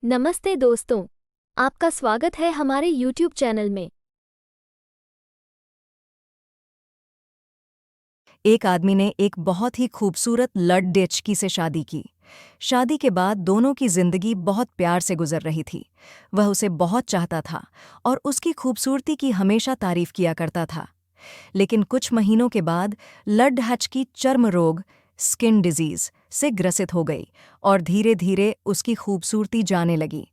नमस्ते दोस्तों, आपका स्वागत है हमारे YouTube चैनल में। एक आदमी ने एक बहुत ही खूबसूरत लड़की से शादी की। शादी के बाद दोनों की जिंदगी बहुत प्यार से गुजर रही थी। वह उसे बहुत चाहता था और उसकी खूबसूरती की हमेशा तारीफ किया करता था। लेकिन कुछ महीनों के बाद लड़की चर्म रोग स्किन डिजीज से ग्रसित हो गई और धीरे धीरे उसकी खूबसूरती जाने लगी।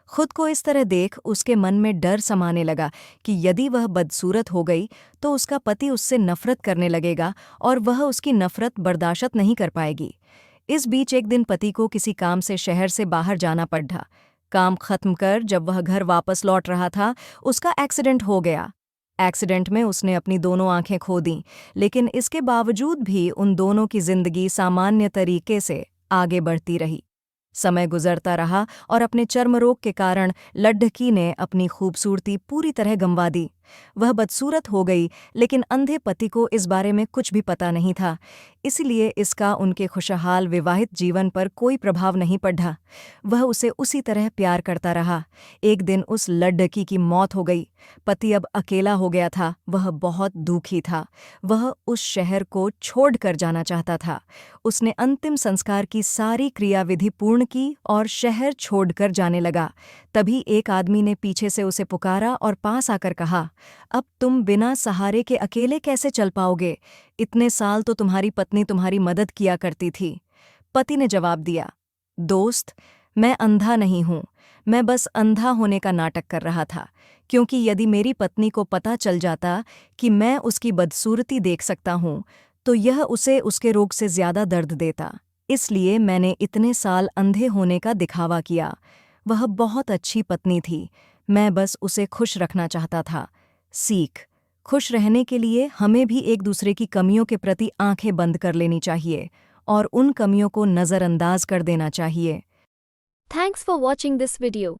खुद को इस तरह देख उसके मन में डर समाने लगा कि यदि वह बदसूरत हो गई तो उसका पति उससे नफरत करने लगेगा और वह उसकी नफरत बर्दाश्त नहीं कर पाएगी। इस बीच एक दिन पति को किसी काम से शहर से बाहर जाना पड़ा। काम खत्म कर जब वह घर वापस लौट रहा था, उसका एक्सीडेंट हो गया। एक्सीडेंट में उसने अपनी दोनों आंखें खो दीं, लेकिन इसके बावजूद भी उन दोनों की जिंदगी सामान्य तरीके से आगे बढ़ती रही। समय गुजरता रहा और अपने चर्म रोग के कारण लड़की ने अपनी खूबसूरती पूरी तरह गंवा दी। वह बदसूरत हो गई, लेकिन अंधे पति को इस बारे में कुछ भी पता नहीं था, इसलिए इसका उनके खुशहाल विवाहित जीवन पर कोई प्रभाव नहीं पड़ा। वह उसे उसी तरह प्यार करता रहा। एक दिन उस लड़की की मौत हो गई। पति अब अकेला हो गया था। वह बहुत दुखी था। वह उस शहर को छोड़कर जाना चाहता था। उसने अंतिम संस्कार की सारी क्रियाविधि पूर्ण की और शहर छोड़कर जाने लगा। तभी एक आदमी ने पीछे से उसे पुकारा और पास आकर कहा, अब तुम बिना सहारे के अकेले कैसे चल पाओगे? इतने साल तो तुम्हारी पत्नी तुम्हारी मदद किया करती थी। पति ने जवाब दिया, दोस्त, मैं अंधा नहीं हूं। मैं बस अंधा होने का नाटक कर रहा था, क्योंकि यदि मेरी पत्नी को पता चल जाता कि मैं उसकी बदसूरती देख सकता हूं, तो यह उसे उसके रोग से ज्यादा दर्द देता। इसलिए मैंने इतने साल अंधे होने का दिखावा किया। वह बहुत अच्छी पत्नी थी। मैं बस उसे खुश रखना चाहता था। सीख: खुश रहने के लिए हमें भी एक दूसरे की कमियों के प्रति आंखें बंद कर लेनी चाहिए और उन कमियों को नज़रअंदाज कर देना चाहिए। Thanks for watching this video.